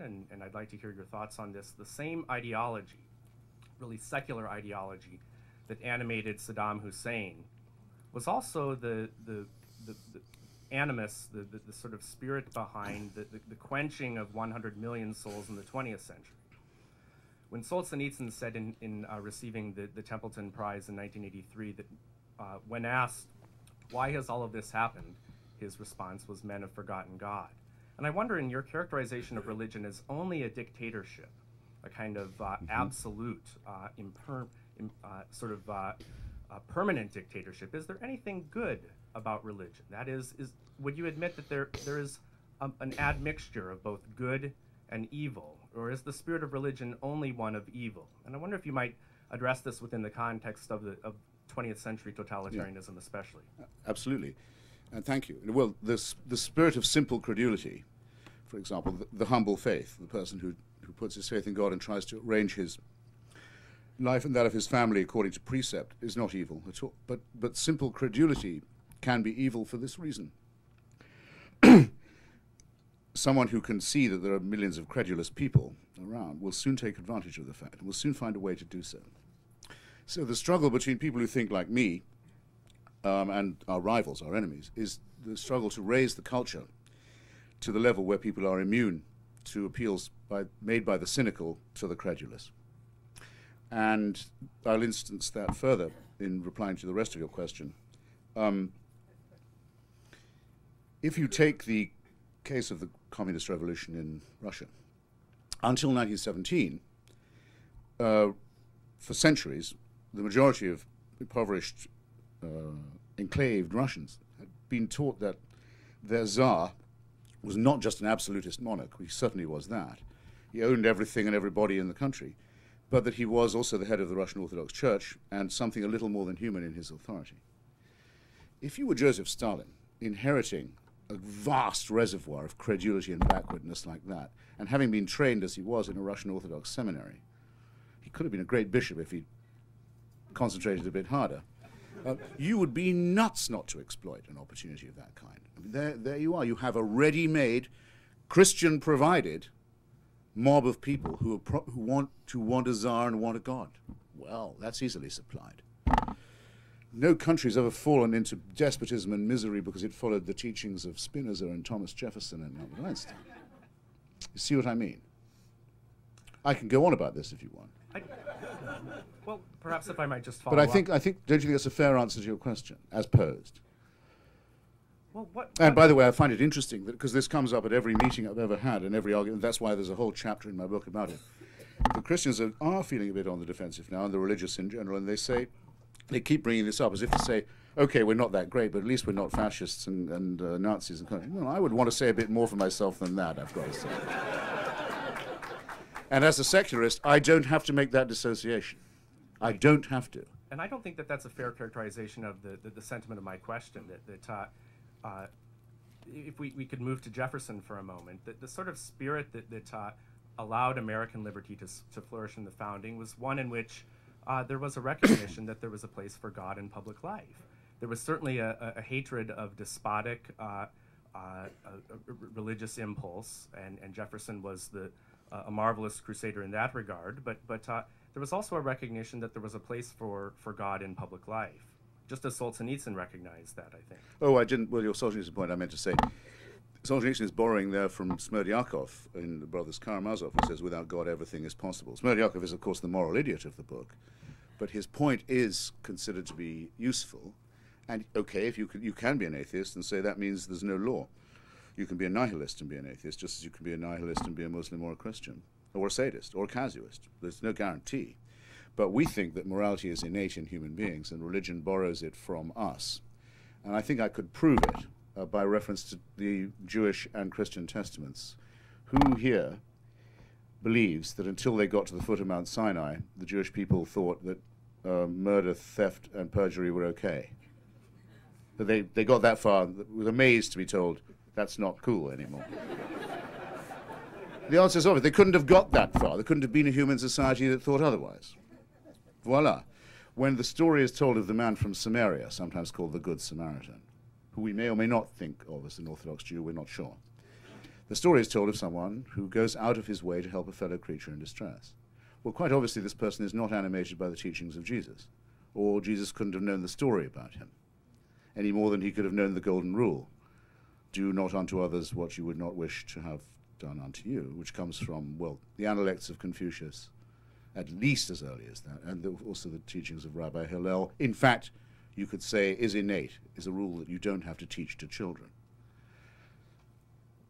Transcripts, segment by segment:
and I'd like to hear your thoughts on this. The same ideology, really secular ideology, that animated Saddam Hussein was also the animus, the sort of spirit behind the quenching of 100 million souls in the 20th century. When Solzhenitsyn said in receiving the Templeton Prize in 1983 that when asked, why has all of this happened, his response was, men have forgotten God. And I wonder, in your characterization of religion as only a dictatorship, a kind of absolute, permanent dictatorship, is there anything good about religion? That is would you admit that there is an admixture of both good and evil, or is the spirit of religion only one of evil? And I wonder if you might address this within the context of 20th century totalitarianism, especially. Absolutely, and thank you. Well, the spirit of simple credulity, for example, the humble faith, the person who puts his faith in God and tries to arrange his life and that of his family according to precept, is not evil at all. But simple credulity can be evil for this reason. Someone who can see that there are millions of credulous people around will soon take advantage of the fact and will soon find a way to do so. So the struggle between people who think like me and our rivals, our enemies, is the struggle to raise the culture to the level where people are immune to appeals made by the cynical to the credulous. And I'll instance that further in replying to the rest of your question. If you take the case of the communist revolution in Russia, until 1917, for centuries, the majority of impoverished, enclaved Russians had been taught that their Tsar was not just an absolutist monarch, he certainly was that. He owned everything and everybody in the country, but that he was also the head of the Russian Orthodox Church and something a little more than human in his authority. If you were Joseph Stalin, inheriting a vast reservoir of credulity and backwardness like that, and having been trained as he was in a Russian Orthodox seminary, he could have been a great bishop if he concentrated a bit harder. You would be nuts not to exploit an opportunity of that kind. I mean, there you are. You have a ready-made, Christian-provided mob of people who want a czar and want a god. Well, that's easily supplied. No country's ever fallen into despotism and misery because it followed the teachings of Spinoza and Thomas Jefferson and Albert Einstein. You see what I mean? I can go on about this if you want. Well, perhaps if I might just follow But up. I think, don't you think that's a fair answer to your question, as posed? Well, And by the way, I find it interesting because this comes up at every meeting I've ever had and every argument. That's why there's a whole chapter in my book about it. The Christians are feeling a bit on the defensive now, and the religious in general, and they keep bringing this up as if to say, okay, we're not that great, but at least we're not fascists and Nazis. Well, I would want to say a bit more for myself than that, I've got to say. And as a secularist, I don't have to make that dissociation. I don't have to. And I don't think that that's a fair characterization of the sentiment of my question, that if we could move to Jefferson for a moment, that the sort of spirit that allowed American liberty to flourish in the founding was one in which there was a recognition that there was a place for God in public life. There was certainly a hatred of despotic religious impulse, and Jefferson was a marvelous crusader in that regard, but there was also a recognition that there was a place for God in public life, just as Solzhenitsyn recognized that, I think. Oh, I didn't. Well, your Solzhenitsyn point, I meant to say, Solzhenitsyn is borrowing there from Smerdyakov in the Brothers Karamazov, who says, without God, everything is possible. Smerdyakov is, of course, the moral idiot of the book, but his point is considered to be useful. And, okay, if you can be an atheist and say that means there's no law. You can be a nihilist and be an atheist, just as you can be a nihilist and be a Muslim or a Christian, or a sadist, or a casuist. There's no guarantee. But we think that morality is innate in human beings, and religion borrows it from us. And I think I could prove it by reference to the Jewish and Christian testaments. Who here believes that until they got to the foot of Mount Sinai, the Jewish people thought that murder, theft, and perjury were okay? That they got that far, were amazed to be told, that's not cool anymore. The answer is obvious. They couldn't have got that far. There couldn't have been a human society that thought otherwise. Voila. When the story is told of the man from Samaria, sometimes called the Good Samaritan, who we may or may not think of as an Orthodox Jew, we're not sure. The story is told of someone who goes out of his way to help a fellow creature in distress. Well, quite obviously this person is not animated by the teachings of Jesus, or Jesus couldn't have known the story about him, any more than he could have known the golden rule. Do not unto others what you would not wish to have done unto you, which comes from, well, the Analects of Confucius, at least as early as that, and also the teachings of Rabbi Hillel. In fact, you could say is innate, is a rule that you don't have to teach to children.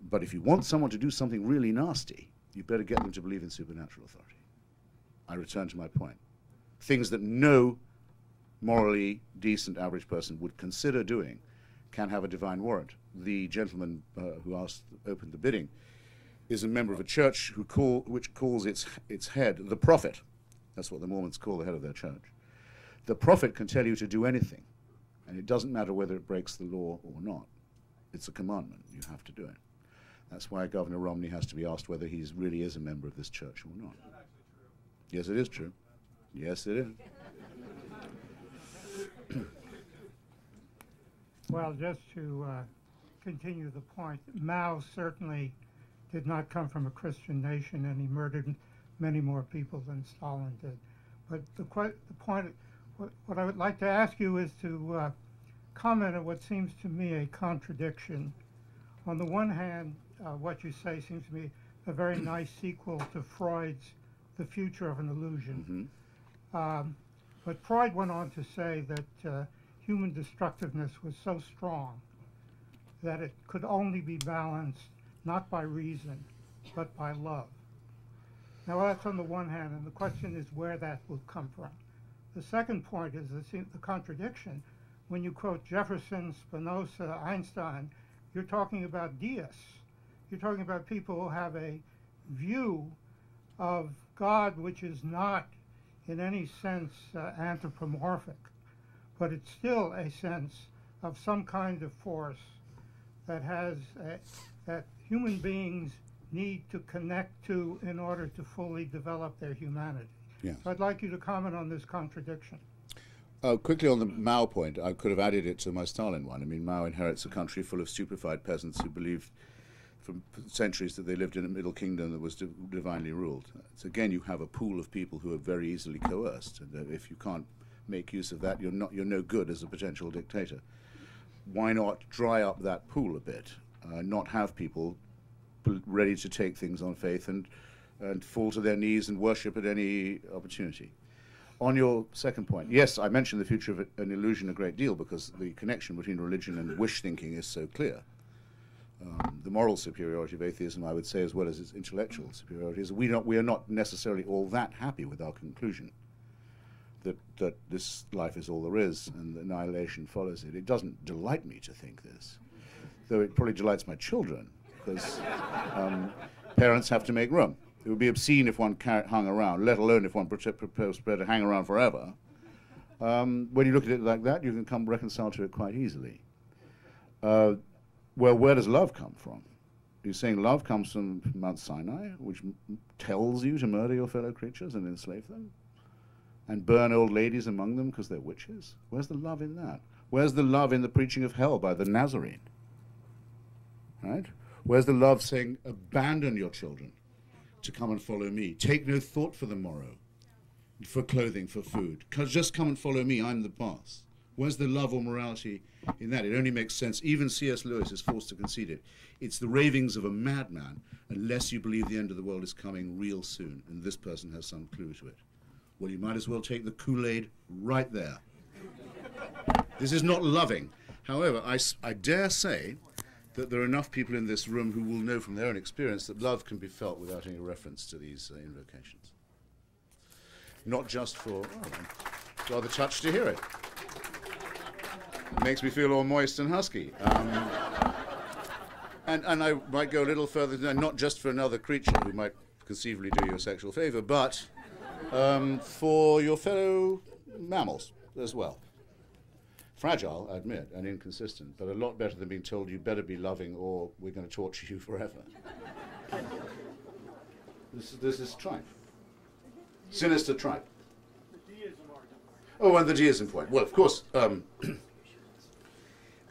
But if you want someone to do something really nasty, you better get them to believe in supernatural authority. I return to my point. Things that no morally decent average person would consider doing can have a divine warrant. The gentleman who opened the bidding is a member of a church which calls its head the prophet. That's what the Mormons call the head of their church. The prophet can tell you to do anything, and it doesn't matter whether it breaks the law or not. It's a commandment. You have to do it. That's why Governor Romney has to be asked whether he really is a member of this church or not. Yes, it is true. Yes, it is. Well, just to continue the point, Mao certainly did not come from a Christian nation, and he murdered many more people than Stalin did. But the point, what I would like to ask you is to comment on what seems to me a contradiction. On the one hand, what you say seems to me a very nice sequel to Freud's The Future of an Illusion. Mm-hmm. But Freud went on to say that human destructiveness was so strong that it could only be balanced not by reason, but by love. Now that's on the one hand, and the question is where that will come from. The second point is the contradiction. When you quote Jefferson, Spinoza, Einstein, you're talking about deists. You're talking about people who have a view of God which is not in any sense anthropomorphic, but it's still a sense of some kind of force that has that human beings need to connect to in order to fully develop their humanity. Yes. So I'd like you to comment on this contradiction. Quickly on the Mao point, I could have added it to my Stalin one. I mean, Mao inherits a country full of stupefied peasants who believed for centuries that they lived in a middle kingdom that was divinely ruled. So again, you have a pool of people who are very easily coerced, and if you can't make use of that, you're no good as a potential dictator. Why not dry up that pool a bit, not have people ready to take things on faith and fall to their knees and worship at any opportunity. On your second point, yes, I mentioned the future of an illusion a great deal because the connection between religion and wish thinking is so clear. The moral superiority of atheism, I would say, as well as its intellectual superiority, is we are not necessarily all that happy with our conclusion that this life is all there is and annihilation follows it. It doesn't delight me to think this, though it probably delights my children, because parents have to make room. It would be obscene if one hung around, let alone if one proposed to hang around forever. When you look at it like that, you can come reconcile to it quite easily. Well, where does love come from? You're saying love comes from Mount Sinai, which tells you to murder your fellow creatures and enslave them? And burn old ladies among them because they're witches? Where's the love in that? Where's the love in the preaching of hell by the Nazarene? Right? Where's the love saying, abandon your children to come and follow me? Take no thought for the morrow, for clothing, for food. Just come and follow me, I'm the boss. Where's the love or morality in that? It only makes sense. Even C.S. Lewis is forced to concede it. It's the ravings of a madman unless you believe the end of the world is coming real soon, and this person has some clue to it. Well, you might as well take the Kool-Aid right there. This is not loving. However, I dare say that there are enough people in this room who will know from their own experience that love can be felt without any reference to these invocations. Not just for, I'm rather touched to hear it. It makes me feel all moist and husky. And I might go a little further than that, not just for another creature who might conceivably do you a sexual favor, but for your fellow mammals as well. Fragile, I admit, and inconsistent, but a lot better than being told you better be loving or we're going to torture you forever. This is tripe. Sinister tripe. The deism argument. Oh, and the deism point. Well, of course,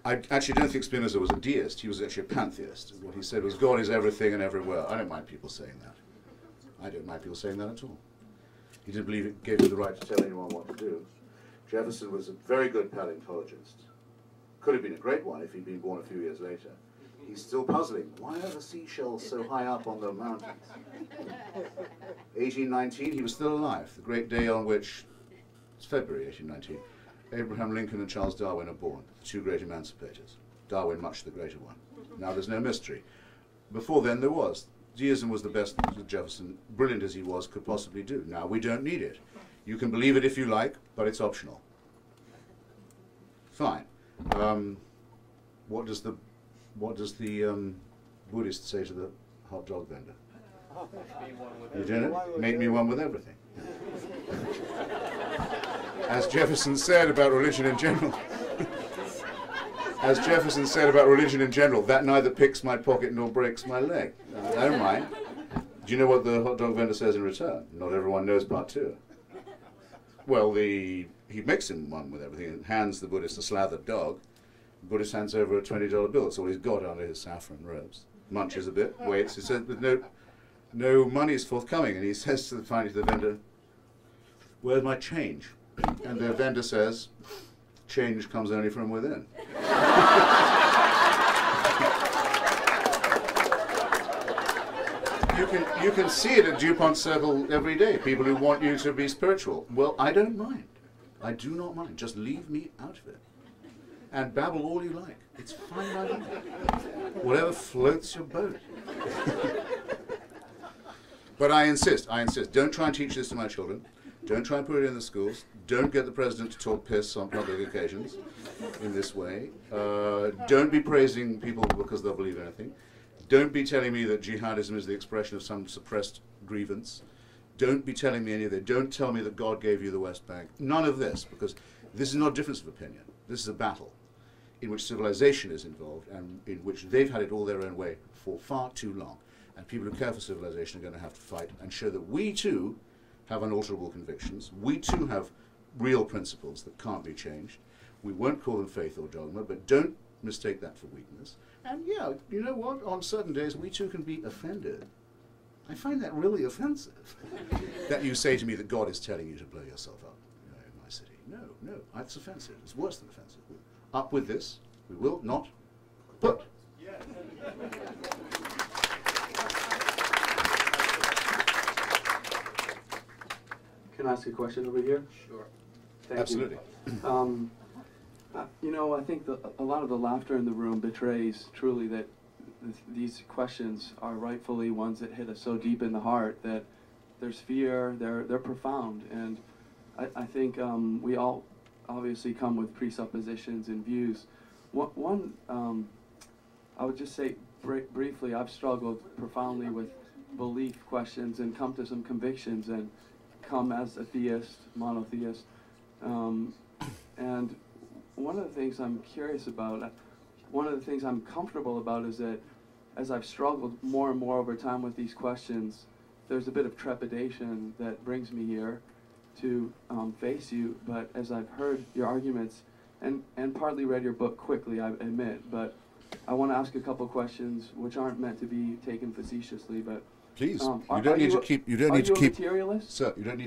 I actually don't think Spinoza was a deist. He was actually a pantheist. What he said was God is everything and everywhere. I don't mind people saying that. I don't mind people saying that at all. He didn't believe it gave him the right to tell anyone what to do. Jefferson was a very good paleontologist. Could have been a great one if he'd been born a few years later. He's still puzzling. Why are the seashells so high up on the mountains? 1819, he was still alive. The great day on which, it's February 1819, Abraham Lincoln and Charles Darwin are born, the two great emancipators. Darwin much the greater one. Now there's no mystery. Before then there was. Deism was the best that Jefferson, brilliant as he was, could possibly do. Now we don't need it. You can believe it if you like, but it's optional. Fine. What does the Buddhist say to the hot dog vendor? You doing it? Make me one with everything. As Jefferson said about religion in general. As Jefferson said about religion in general, that neither picks my pocket nor breaks my leg. I don't mind. Do you know what the hot dog vendor says in return? Not everyone knows part two. Well, he makes him one with everything and hands the Buddhist a slathered dog. The Buddhist hands over a $20 bill. That's all he's got under his saffron robes. Munches a bit, waits. He says, but no money is forthcoming. And he says finally to the vendor, where's my change? And the vendor says, change comes only from within. You can see it at DuPont Circle every day, people who want you to be spiritual. Well, I don't mind. I do not mind. Just leave me out of it. And babble all you like. It's fine by me. Whatever floats your boat. But I insist, don't try and teach this to my children. Don't try and put it in the schools. Don't get the president to talk piss on public occasions in this way. Don't be praising people because they'll believe anything. Don't be telling me that jihadism is the expression of some suppressed grievance. Don't be telling me any of that. Don't tell me that God gave you the West Bank. None of this, because this is not a difference of opinion. This is a battle in which civilization is involved and in which they've had it all their own way for far too long. And people who care for civilization are going to have to fight and show that we too have unalterable convictions. We too have real principles that can't be changed. We won't call them faith or dogma, but don't mistake that for weakness. And yeah, you know what? On certain days, we too can be offended. I find that really offensive. That you say to me that God is telling you to blow yourself up in my city. No, that's offensive. It's worse than offensive. Up with this. We will not put. Can I ask a question over here? Sure. Thank Absolutely. You. You know, I think a lot of the laughter in the room betrays truly that these questions are rightfully ones that hit us so deep in the heart that there's fear, they're profound, and I think we all obviously come with presuppositions and views. One I would just say briefly, I've struggled profoundly with belief questions and come to some convictions and come as a theist, monotheist, and one of the things I'm curious about, one of the things I'm comfortable about is that as I've struggled more and more over time with these questions, there's a bit of trepidation that brings me here to face you. But as I've heard your arguments and partly read your book quickly, I admit, but I want to ask a couple questions which aren't meant to be taken facetiously, but Please, you don't need to keep. You don't need to keep. Materialist? Sir, you don't need